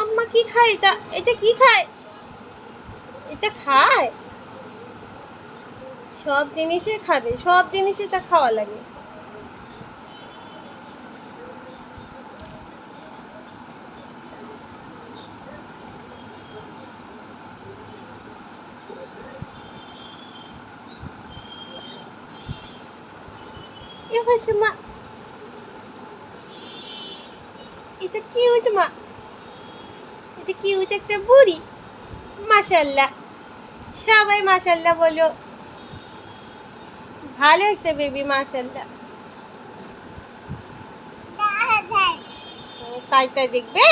আম্মা কি খায় এটা? এটা কি খায়? এটা খায়? সব জিনিসে খাবে, সব জিনিসে তার খাওয়া লাগে। এবার মা, এটা কিউট মা, এটা কিউট একটা বুড়ি। মাশাল্লাহ, সবাই মাশাল্লাহ বলো। ভালো একটা বেবি, মাশাল্লাহ। তাই তাই দেখবে।